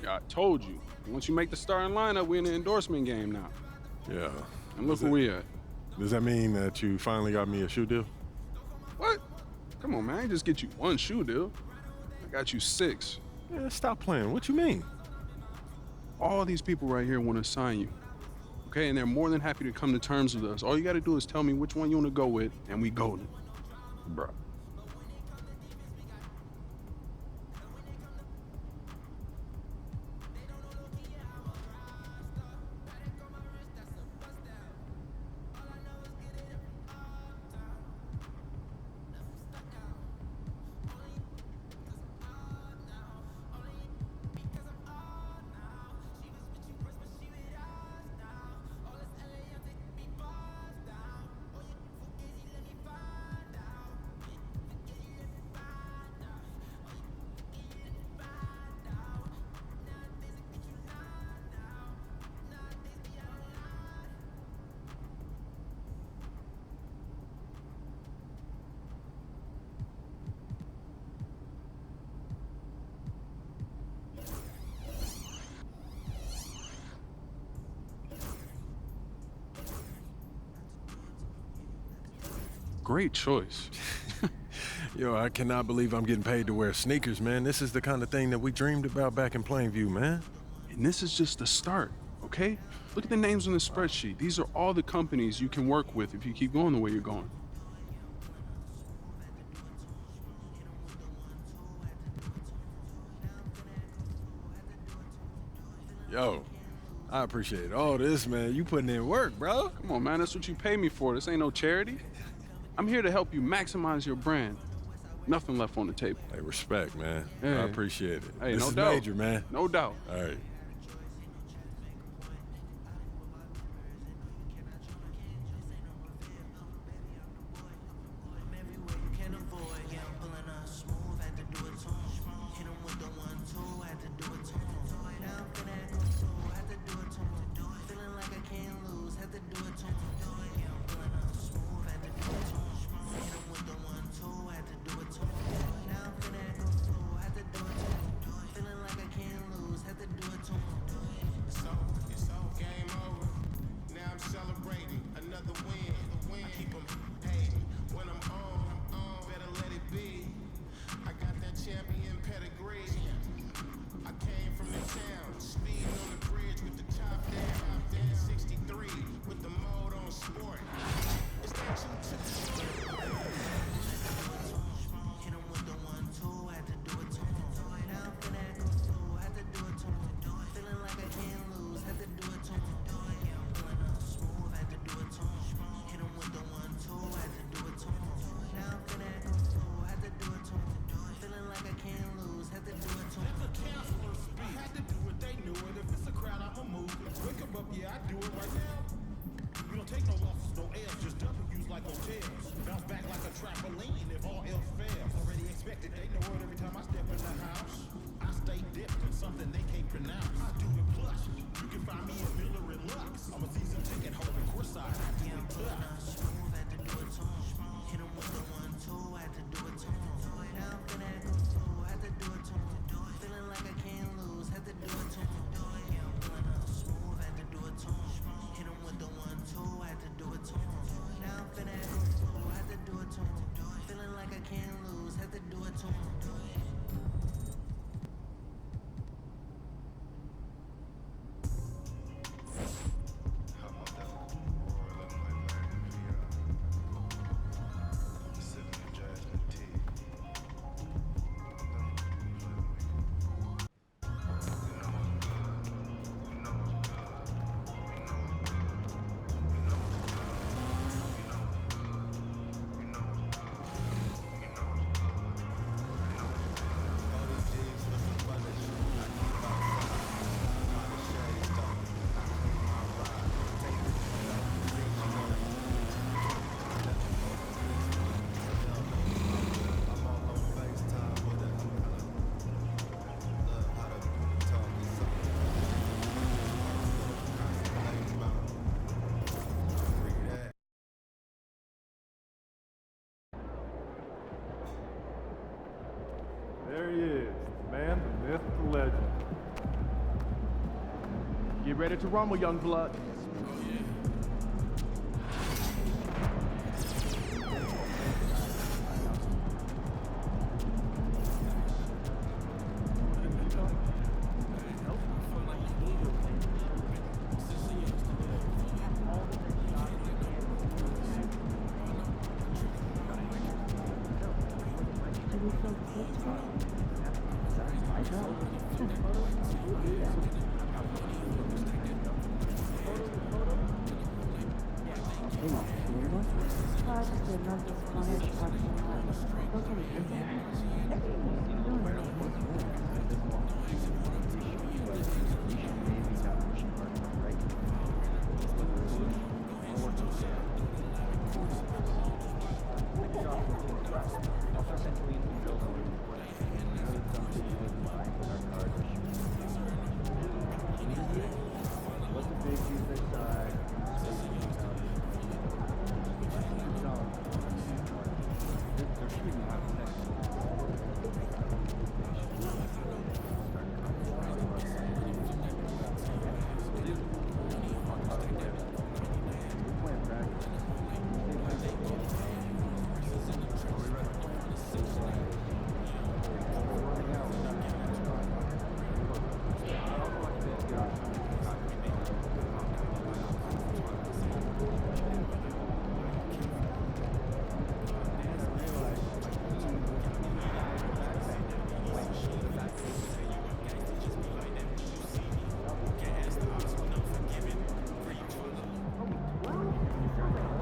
I told you. Once you make the starting lineup, we're in the endorsement game now. Yeah. And look where we at. Does that mean that you finally got me a shoe deal? What? Come on, man. I ain't just get you one shoe deal. I got you 6. Yeah, stop playing. What you mean? All these people right here want to sign you. Okay, and they're more than happy to come to terms with us. All you got to do is tell me which one you want to go with, and we golden. Bruh. Great choice. Yo, I cannot believe I'm getting paid to wear sneakers, man. This is the kind of thing that we dreamed about back in Plainview, man. And this is just the start, okay? Look at the names on the spreadsheet. These are all the companies you can work with if you keep going the way you're going. Yo, I appreciate all this, man. You putting in work, bro. Come on, man. That's what you pay me for. This ain't no charity. I'm here to help you maximize your brand. Nothing left on the table. Hey, respect, man. Hey. I appreciate it. Hey, this no is doubt. major, man. No doubt. All right. There he is, the man, the myth, the legend. Get ready to rumble, young blood.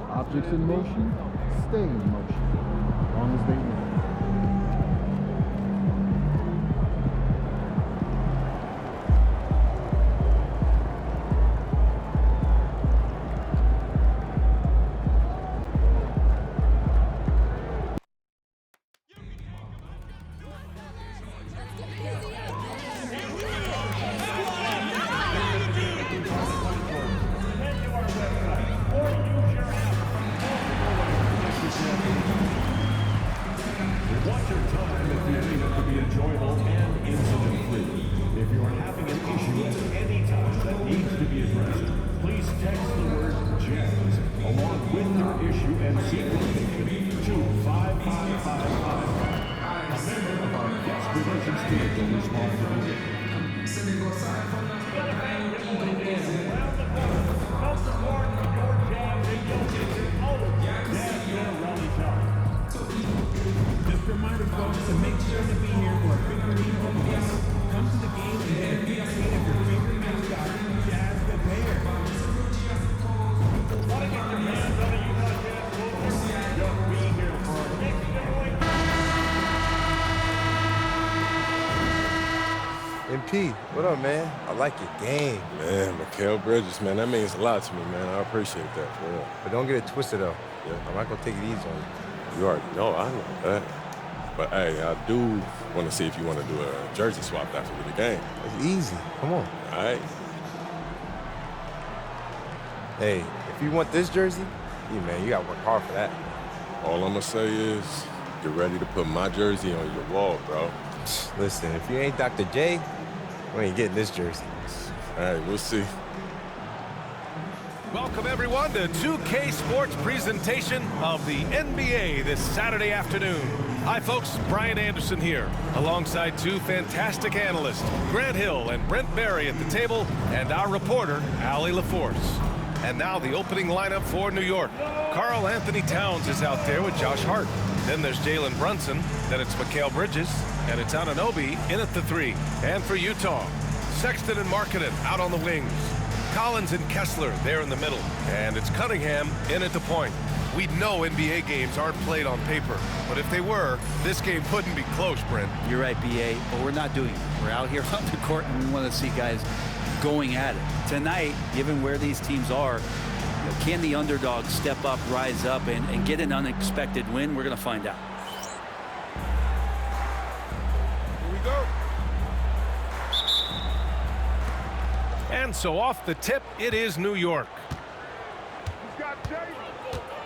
Objects in motion, stay in motion, as long as they move. Just a reminder, folks, to make sure to be here for a big home game. Come to the game and get a big seat of your favorite mascot, Jazz the Bear. Want to get your hands on the Utah Jazz poster? Just be here for our next giveaway. MP, what up, man? I like your game. Man, MyKal Bridges, man, that means a lot to me, man. I appreciate that, for real. But don't get it twisted, though. Yeah. I'm not going to take it easy on you. You already know, I know that. But, hey, I do want to see if you want to do a jersey swap after the game. It's easy. Come on. All right? Hey, if you want this jersey, yeah, man, you got to work hard for that. All I'm going to say is get ready to put my jersey on your wall, bro. Listen, if you ain't Dr. J, we ain't getting this jersey. All right, we'll see. Welcome, everyone, to 2K Sports presentation of the NBA this Saturday afternoon. Hi, folks. Brian Anderson here, alongside two fantastic analysts, Grant Hill and Brent Barry at the table, and our reporter, Allie LaForce. And now the opening lineup for New York. Karl Anthony Towns is out there with Josh Hart. Then there's Jalen Brunson. Then it's MyKal Bridges. And it's Anunoby in at the 3. And for Utah, Sexton and Markkanen out on the wings. Collins and Kessler there in the middle. And it's Cunningham in at the point. We know NBA games aren't played on paper, but if they were, this game couldn't be close, Brent. You're right, BA, but we're not doing it. We're out here on the court, and we want to see guys going at it. Tonight, given where these teams are, can the underdog step up, rise up, and get an unexpected win? We're going to find out. Here we go. And so off the tip, it is New York.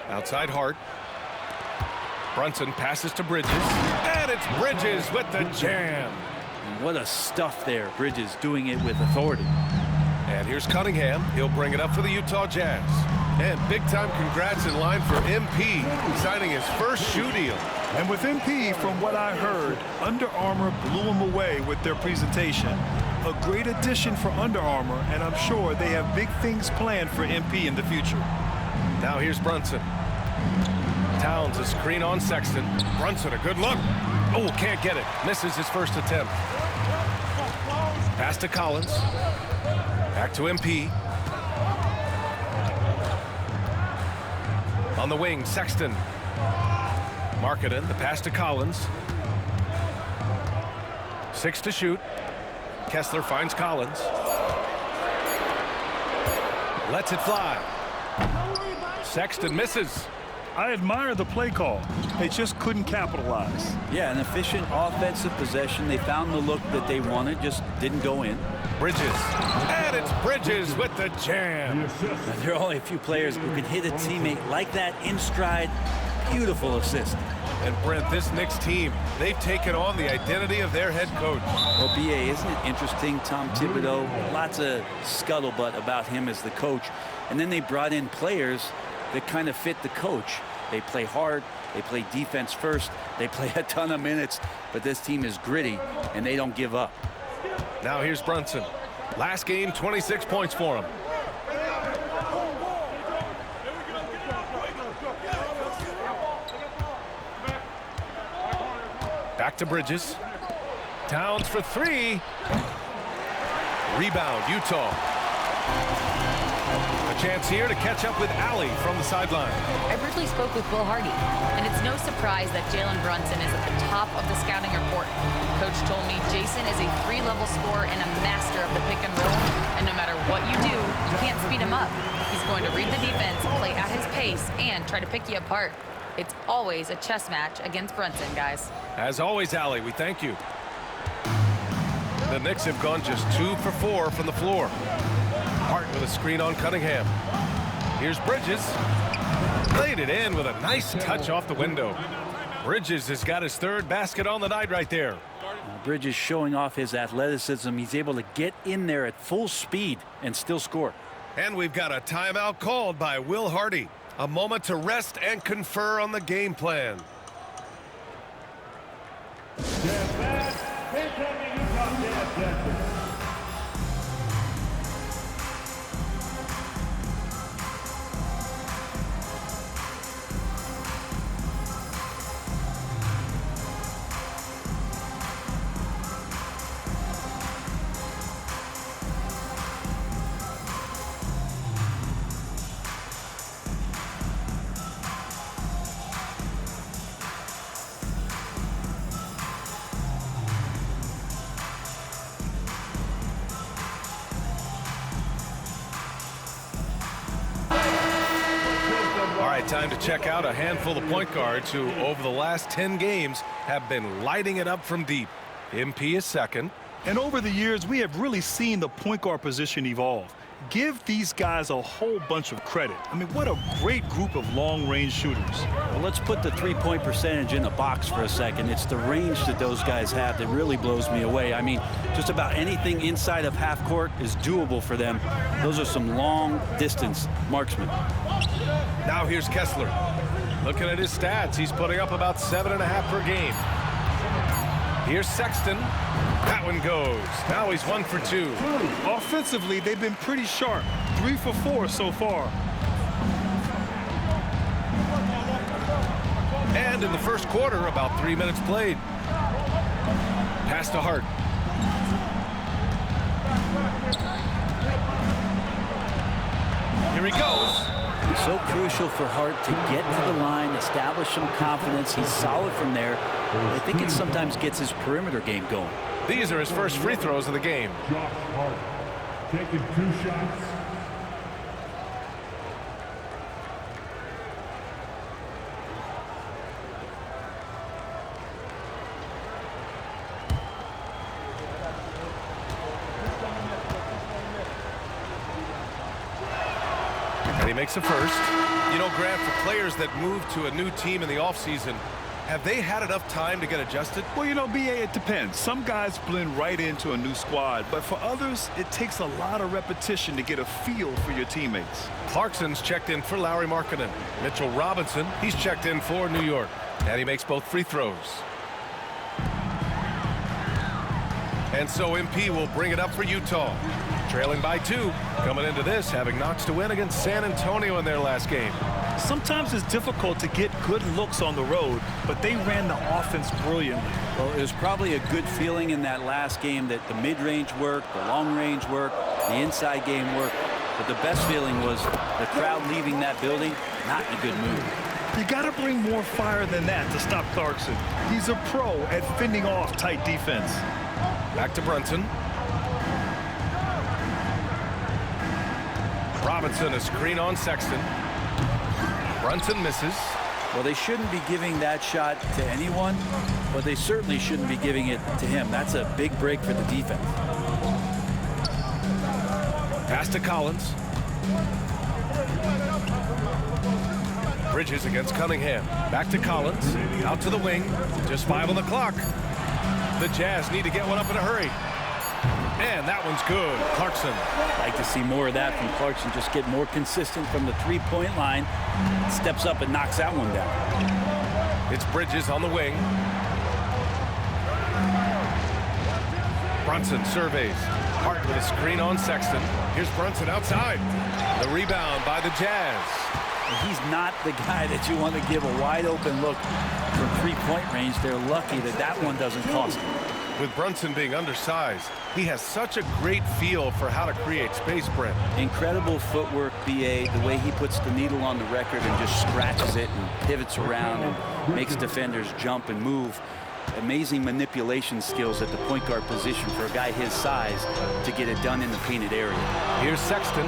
Outside Hart. Brunson passes to Bridges. And it's Bridges with the jam. And what a stuff there. Bridges doing it with authority. And here's Cunningham. He'll bring it up for the Utah Jazz. And big-time congrats in line for MP, signing his first shoe deal. And with MP, from what I heard, Under Armour blew him away with their presentation. A great addition for Under Armour, and I'm sure they have big things planned for MP in the future. Now here's Brunson. Towns a screen on Sexton. Brunson, a good look. Oh, can't get it. Misses his first attempt. Pass to Collins. Back to MP. On the wing, Sexton. Markkanen, the pass to Collins. 6 to shoot. Kessler finds Collins. Lets it fly. Sexton misses. I admire the play call. They just couldn't capitalize. Yeah, an efficient offensive possession. They found the look that they wanted, just didn't go in. Bridges. And it's Bridges with the jam. There are only a few players who can hit a teammate like that in stride. Beautiful assist. And Brent, this Knicks team, they've taken on the identity of their head coach. Well, BA, isn't it interesting? Tom Thibodeau, lots of scuttlebutt about him as the coach. And then they brought in players that kind of fit the coach. They play hard, they play defense first, they play a ton of minutes, but this team is gritty and they don't give up. Now here's Brunson. Last game, 26 points for him. Back to Bridges. Towns for 3. Rebound, Utah. A chance here to catch up with Allie from the sideline. I briefly spoke with Will Hardy, and it's no surprise that Jalen Brunson is at the top of the scouting report. Coach told me Jason is a 3-level scorer and a master of the pick and roll, and no matter what you do, you can't speed him up. He's going to read the defense, play at his pace, and try to pick you apart. It's always a chess match against Brunson, guys. As always, Allie, we thank you. The Knicks have gone just 2 for 4 from the floor. Hart with a screen on Cunningham. Here's Bridges. Laid it in with a nice touch off the window. Bridges has got his 3rd basket on the night right there. Bridges showing off his athleticism. He's able to get in there at full speed and still score. And we've got a timeout called by Will Hardy. A moment to rest and confer on the game plan. Time to check out a handful of point guards who, over the last 10 games, have been lighting it up from deep. MP is second. And over the years, we have really seen the point guard position evolve. Give these guys a whole bunch of credit. I mean, what a great group of long-range shooters. Well, let's put the three-point percentage in a box for a second. It's the range that those guys have that really blows me away. I mean, just about anything inside of half court is doable for them. Those are some long-distance marksmen. Now here's Kessler. Looking at his stats, he's putting up about 7.5 per game. Here's Sexton. That one goes. Now he's 1 for 2. Offensively, they've been pretty sharp. 3 for 4 so far. And in the first quarter, about 3 minutes played. Pass to Hart. Here he goes. So crucial for Hart to get to the line, establish some confidence. He's solid from there. I think it sometimes gets his perimeter game going. These are his first free throws of the game. Josh Hart taking 2 shots. And he makes a first. You know, Grant, for players that move to a new team in the offseason, Have they had enough time to get adjusted? Well, you know, BA, it depends. Some guys blend right into a new squad, but for others, it takes a lot of repetition to get a feel for your teammates. Clarkson's checked in for Lauri Markkanen. Mitchell Robinson, he's checked in for New York. And he makes both free throws. And so MP will bring it up for Utah. Trailing by 2. Coming into this, having knocks to win against San Antonio in their last game. Sometimes it's difficult to get good looks on the road, but they ran the offense brilliantly. Well, it was probably a good feeling in that last game that the mid-range worked, the long-range worked, the inside game worked. But the best feeling was the crowd leaving that building not in a good mood. You got to bring more fire than that to stop Clarkson. He's a pro at fending off tight defense. Back to Brunson. Robinson, a screen on Sexton. Brunson misses. Well, they shouldn't be giving that shot to anyone, but they certainly shouldn't be giving it to him. That's a big break for the defense. Pass to Collins. Bridges against Cunningham. Back to Collins. Out to the wing. Just 5 on the clock. The Jazz need to get one up in a hurry. And that one's good. Clarkson. Like to see more of that from Clarkson. Just get more consistent from the three-point line. Steps up and knocks that one down. It's Bridges on the wing. Brunson surveys. Hart with a screen on Sexton. Here's Brunson outside. The rebound by the Jazz. He's not the guy that you want to give a wide-open look from three-point range. They're lucky that that one doesn't cost him. With Brunson being undersized, he has such a great feel for how to create space, Brent. Incredible footwork, BA, the way he puts the needle on the record and just scratches it and pivots around and makes defenders jump and move. Amazing manipulation skills at the point guard position for a guy his size to get it done in the painted area. Here's Sexton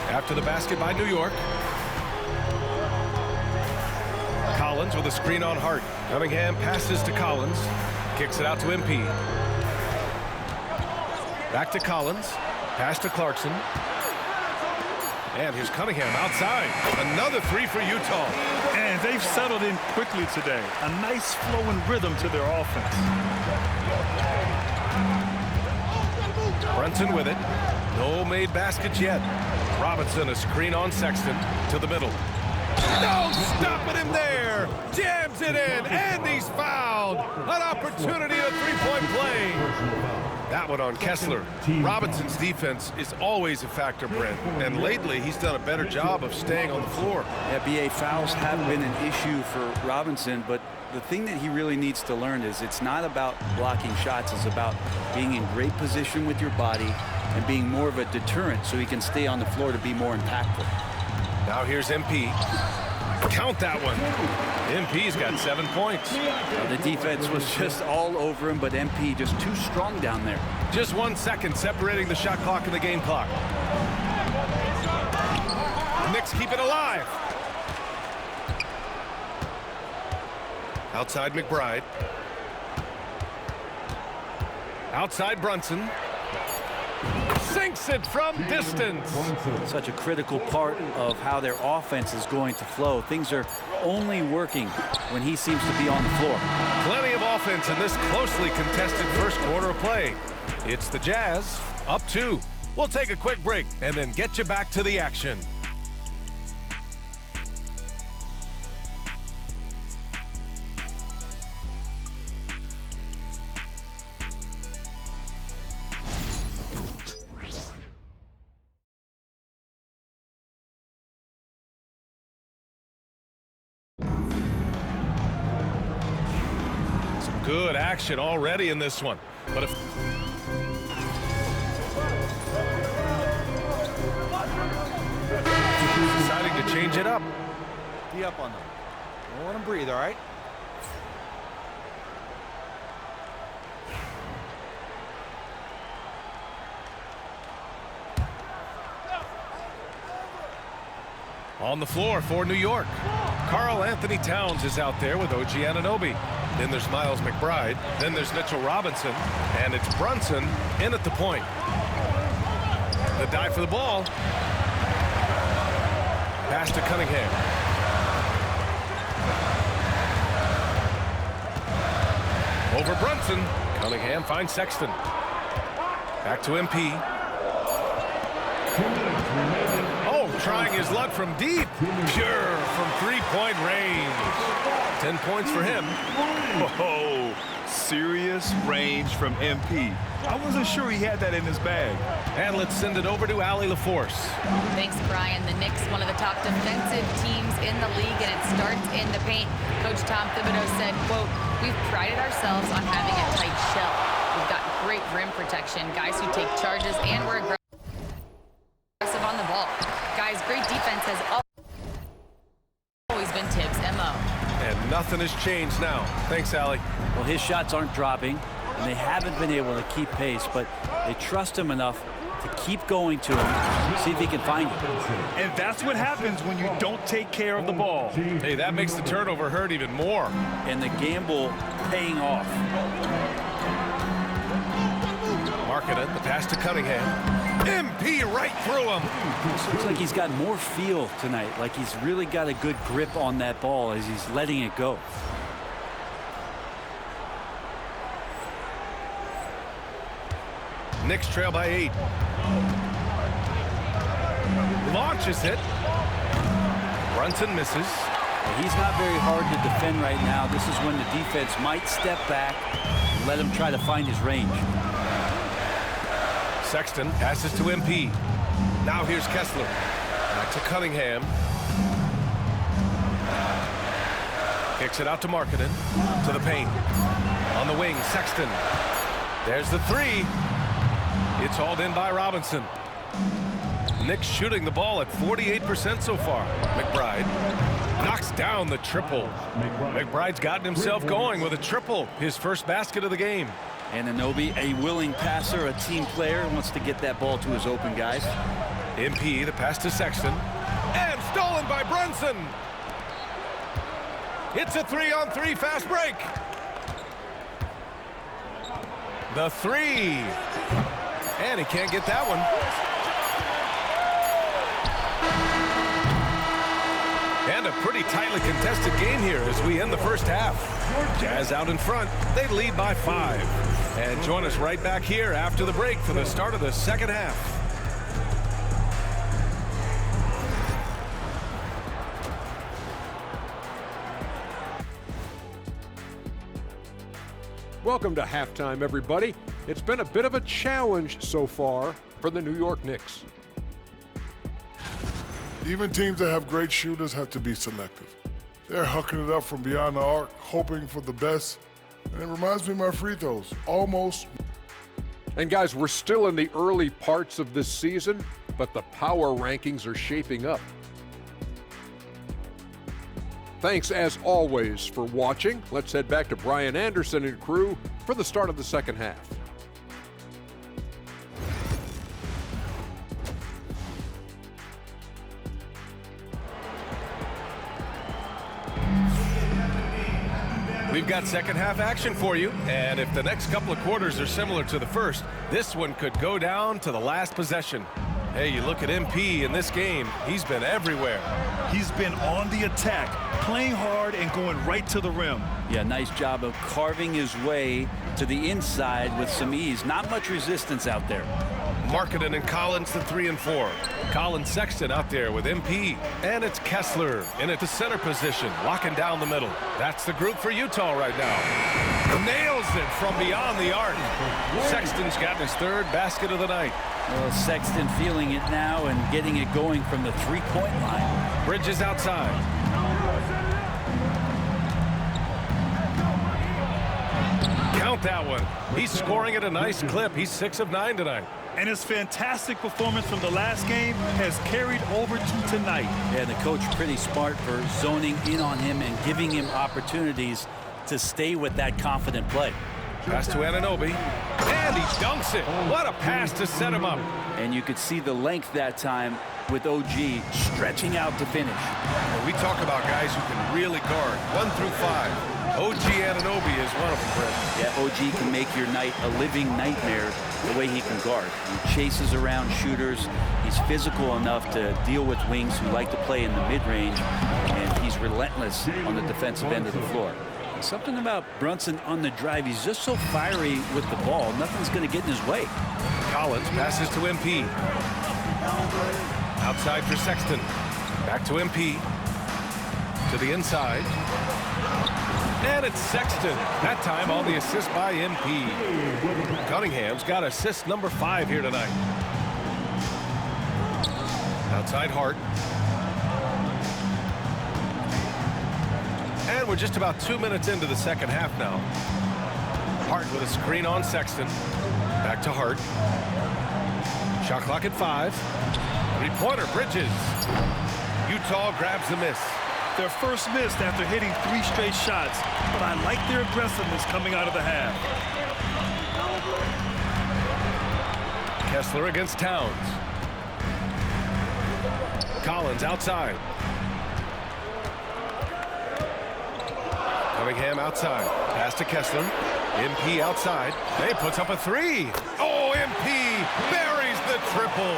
after the basket by New York. Collins with a screen on Hart. Cunningham passes to Collins. Kicks it out to MP. Back to Collins. Pass to Clarkson. And here's Cunningham outside. Another 3 for Utah. And they've settled in quickly today. A nice flowing rhythm to their offense. Brunson with it. No made baskets yet. Robinson, a screen on Sexton to the middle. No stopping him there. Jams it in, and he's fouled. An opportunity, a three-point play. That one on Kessler. Robinson's defense is always a factor, Brent, and lately he's done a better job of staying on the floor. Yeah, BA, fouls have been an issue for Robinson, but the thing that he really needs to learn is it's not about blocking shots, it's about being in great position with your body and being more of a deterrent so he can stay on the floor to be more impactful. Now here's MP. Count that one. MP's got 7 points. Well, the defense was just all over him, but MP just too strong down there. Just 1 second separating the shot clock and the game clock. Knicks keep it alive. Outside McBride. Outside Brunson. Sinks it from distance. Such a critical part of how their offense is going to flow. Things are only working when he seems to be on the floor. Plenty of offense in this closely contested first quarter of play. It's the Jazz up 2. We'll take a quick break and then get you back to the action. Good action already in this one. But if deciding to change it up. Be up on them. Don't let them breathe, all right? On the floor for New York. Karl Anthony Towns is out there with OG Anunoby. Then there's Miles McBride. Then there's Mitchell Robinson. And it's Brunson in at the point. The dive for the ball. Pass to Cunningham. Over Brunson. Cunningham finds Sexton. Back to MP. Oh, trying his luck from deep. Pure from three-point range. 10 points for him. Oh, serious range from MP. I wasn't sure he had that in his bag. And let's send it over to Allie LaForce. Thanks, Brian. The Knicks, one of the top defensive teams in the league, and it starts in the paint. Coach Tom Thibodeau said, quote, "We've prided ourselves on having a tight shell. We've got great rim protection, guys who take charges, and we're aggressive on the ball. Guys, great defense has always been Tibbs' MO." And nothing has changed now. Thanks, Allie. Well, his shots aren't dropping, and they haven't been able to keep pace, but they trust him enough to keep going to him, see if he can find it. And that's what happens when you don't take care of the ball. Hey, that makes the turnover hurt even more. And the gamble paying off. Markkanen, the pass to Cunningham. MP right through him. Looks like he's got more feel tonight, like he's really got a good grip on that ball as he's letting it go. Knicks trail by 8. Launches it. Brunson misses. He's not very hard to defend right now. This is when the defense might step back and let him try to find his range. Sexton passes to MP. Now here's Kessler. Back to Cunningham. Kicks it out to Markkanen. To the paint. On the wing, Sexton. There's the three. It's hauled in by Robinson. Knicks shooting the ball at 48% so far. McBride knocks down the triple. McBride's gotten himself going with a triple, his first basket of the game. And Anunoby, a willing passer, a team player, wants to get that ball to his open guys. MP, the pass to Sexton. And stolen by Brunson. It's a 3-on-3 fast break. The three. And he can't get that one. And a pretty tightly contested game here as we end the first half. Jazz out in front. They lead by 5. And join us right back here after the break for the start of the second half. Welcome to halftime, everybody. It's been a bit of a challenge so far for the New York Knicks. Even teams that have great shooters have to be selective. They're hucking it up from beyond the arc, hoping for the best. And it reminds me of my free throws, almost. And guys, we're still in the early parts of this season, but the power rankings are shaping up. Thanks, as always, for watching. Let's head back to Brian Anderson and crew for the start of the second half. We've got second half action for you, and if the next couple of quarters are similar to the first, this one could go down to the last possession. Hey, you look at MP in this game, he's been everywhere. He's been on the attack, playing hard and going right to the rim. Yeah, nice job of carving his way to the inside with some ease. Not much resistance out there. Markkanen and Collins, the 3 and 4. Collins, Sexton out there with MP. And it's Kessler in at the center position, locking down the middle. That's the group for Utah right now. Nails it from beyond the arc. Sexton's got his third basket of the night. Well, Sexton feeling it now and getting it going from the three-point line. Bridges outside. Count that one. He's scoring at a nice clip. He's 6 of 9 tonight. And his fantastic performance from the last game has carried over to tonight. Yeah, the coach pretty smart for zoning in on him and giving him opportunities to stay with that confident play. Pass to Anunoby, and he dunks it. What a pass to set him up. And you could see the length that time with OG stretching out to finish. When we talk about guys who can really guard 1 through 5. OG Anunoby is one of them, Fred. Yeah, OG can make your night a living nightmare the way he can guard. He chases around shooters. He's physical enough to deal with wings who like to play in the mid-range, and he's relentless on the defensive end of the floor. Something about Brunson on the drive. He's just so fiery with the ball. Nothing's going to get in his way. Collins passes to MP. Outside for Sexton. Back to MP. To the inside. And it's Sexton. That time on the assist by MP. Cunningham's got assist number 5 here tonight. Outside Hart. And we're just about 2 minutes into the second half now. Hart with a screen on Sexton. Back to Hart. Shot clock at 5. Three-pointer, Bridges. Utah grabs the miss. Their first miss after hitting 3 straight shots, but I like their aggressiveness coming out of the half. Kessler against Towns. Collins outside. Cunningham outside. Pass to Kessler. MP outside. He puts up a 3. Oh, MP buries the triple.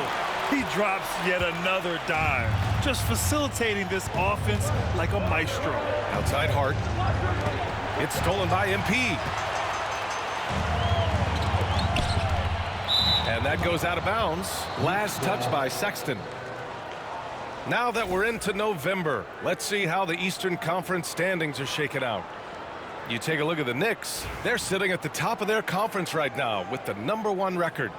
He drops yet another dime, just facilitating this offense like a maestro. Outside Hart. It's stolen by MP. And that goes out of bounds. Last touch by Sexton. Now that we're into November, let's see how the Eastern Conference standings are shaken out. You take a look at the Knicks. They're sitting at the top of their conference right now with the #1 record.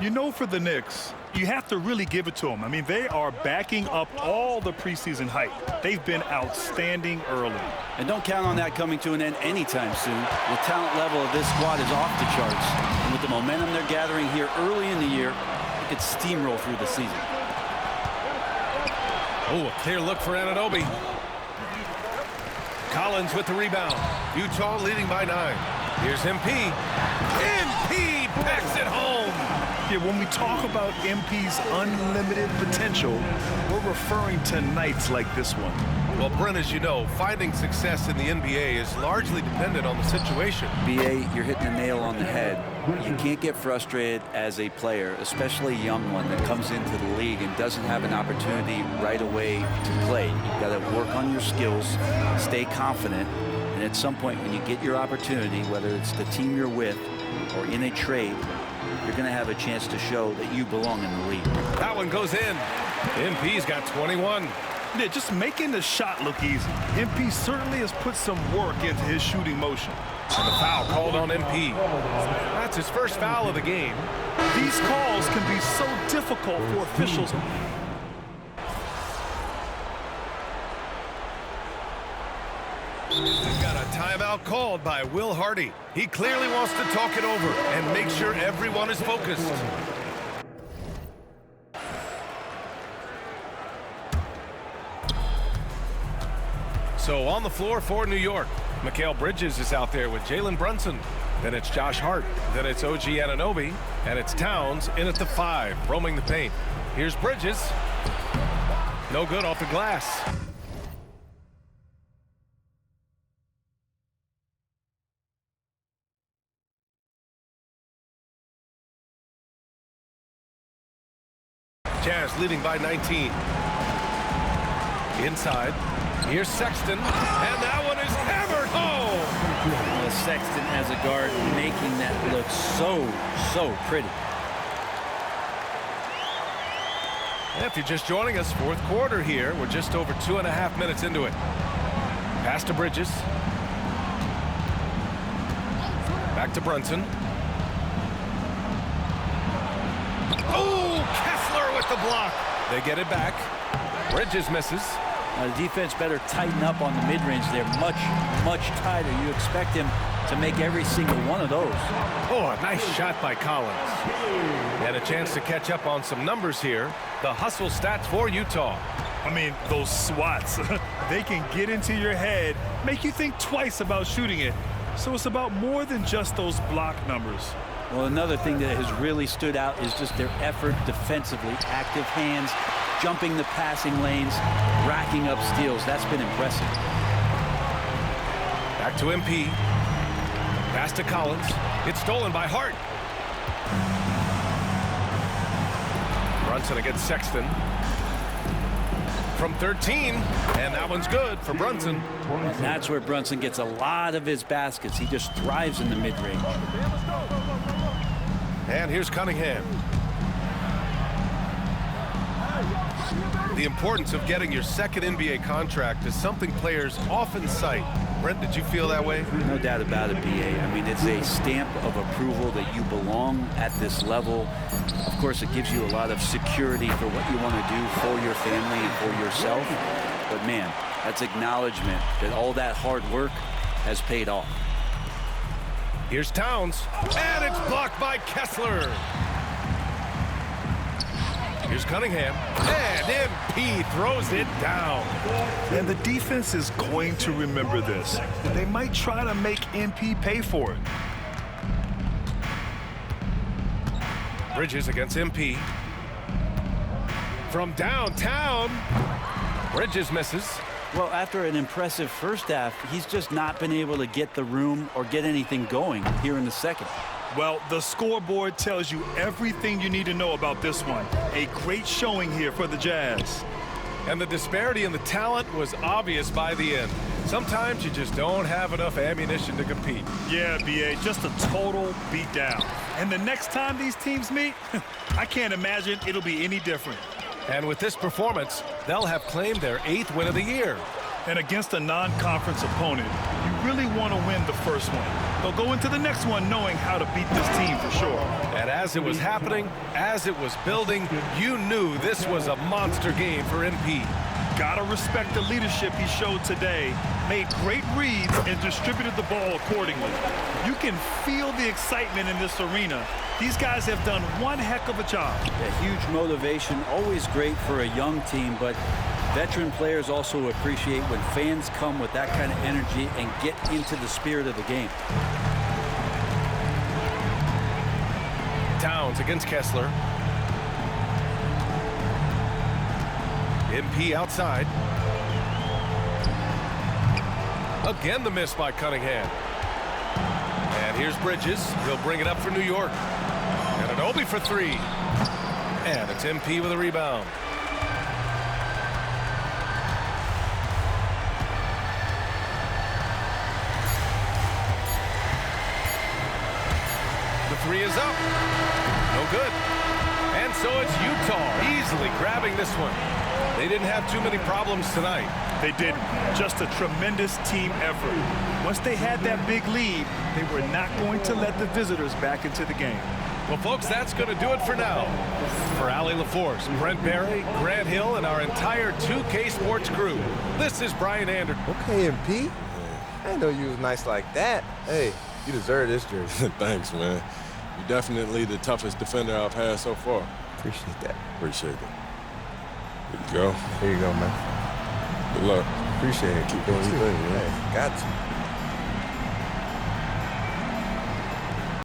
You know, for the Knicks, you have to really give it to them. I mean, they are backing up all the preseason hype. They've been outstanding early. And don't count on that coming to an end anytime soon. The talent level of this squad is off the charts. And with the momentum they're gathering here early in the year, it could steamroll through the season. Oh, a clear look for Anunoby. Collins with the rebound. Utah leading by 9. Here's MP. MP packs it home. Yeah, when we talk about MP's unlimited potential, we're referring to nights like this one. Well, Brent, as you know, finding success in the NBA is largely dependent on the situation. BA, you're hitting the nail on the head. You can't get frustrated as a player, especially a young one that comes into the league and doesn't have an opportunity right away to play. You've got to work on your skills, stay confident, and at some point when you get your opportunity, whether it's the team you're with or in a trade, you're going to have a chance to show that you belong in the league. That one goes in. MP's got 21. Yeah, just making the shot look easy. MP certainly has put some work into his shooting motion. And the foul called on MP. That's his first foul of the game. These calls can be so difficult for officials. We've got a timeout called by Will Hardy. He clearly wants to talk it over and make sure everyone is focused. So on the floor for New York, Mikal Bridges is out there with Jalen Brunson. Then it's Josh Hart. Then it's OG Anunoby. And it's Towns in at the 5, roaming the paint. Here's Bridges. No good off the glass. Jazz leading by 19. Inside. Here's Sexton, and that one is hammered home. Well, Sexton as a guard making that look so pretty. If you're just joining us, fourth quarter here. We're just over 2.5 minutes into it. Pass to Bridges. Back to Brunson. Oh, Kessler with the block. They get it back. Bridges misses. The defense better tighten up on the mid-range there. Much tighter. You expect him to make every single one of those. Oh, a nice shot by Collins. And a chance to catch up on some numbers here. The hustle stats for Utah. I mean, those swats, they can get into your head, make you think twice about shooting it. So it's about more than just those block numbers. Well, another thing that has really stood out is just their effort defensively. Active hands, jumping the passing lanes, racking up steals. That's been impressive. Back to MP. Pass to Collins. It's stolen by Hart. Brunson against Sexton. from 13, and that one's good for Brunson. And that's where Brunson gets a lot of his baskets. He just thrives in the mid-range. And here's Cunningham. The importance of getting your second NBA contract is something players often cite. Brent, did you feel that way? No doubt about it, BA. I mean, it's a stamp of approval that you belong at this level. Of course, it gives you a lot of security for what you want to do for your family and for yourself. But man, that's acknowledgement that all that hard work has paid off. Here's Towns, and it's blocked by Kessler. Here's Cunningham, and MP throws it down. And the defense is going to remember this. They might try to make MP pay for it. Bridges against MP. From downtown, Bridges misses. Well, after an impressive first half, he's just not been able to get the room or get anything going here in the second. Well, the scoreboard tells you everything you need to know about this one. A great showing here for the Jazz. And the disparity in the talent was obvious by the end. Sometimes you just don't have enough ammunition to compete. Yeah, BA, just a total beatdown. And the next time these teams meet, I can't imagine it'll be any different. And with this performance, they'll have claimed their 8th win of the year. And against a non-conference opponent, you really want to win the first one. They'll go into the next one knowing how to beat this team for sure. And as it was happening, as it was building, you knew this was a monster game for MP. Gotta respect the leadership he showed today. Made great reads and distributed the ball accordingly. You can feel the excitement in this arena. These guys have done one heck of a job. A huge motivation, always great for a young team, but veteran players also appreciate when fans come with that kind of energy and get into the spirit of the game. Towns against Kessler. MP outside. Again the miss by Cunningham. And here's Bridges. He'll bring it up for New York. And an Obi for 3. And it's MP with a rebound. The 3 is up. No good. And so it's Utah easily grabbing this one. They didn't have too many problems tonight. They didn't. Just a tremendous team effort. Once they had that big lead, they were not going to let the visitors back into the game. Well, folks, that's going to do it for now. For Allie LaForce, Brent Barry, Grant Hill, and our entire 2K Sports crew, this is Brian Anderson. Okay, MP. I didn't know you was nice like that. Hey, you deserve this jersey. Thanks, man. You're definitely the toughest defender I've had so far. Appreciate that. Appreciate it. Here you go. Here you go, man. Good luck. Appreciate it. Keep doing what you're doing, man. Got to.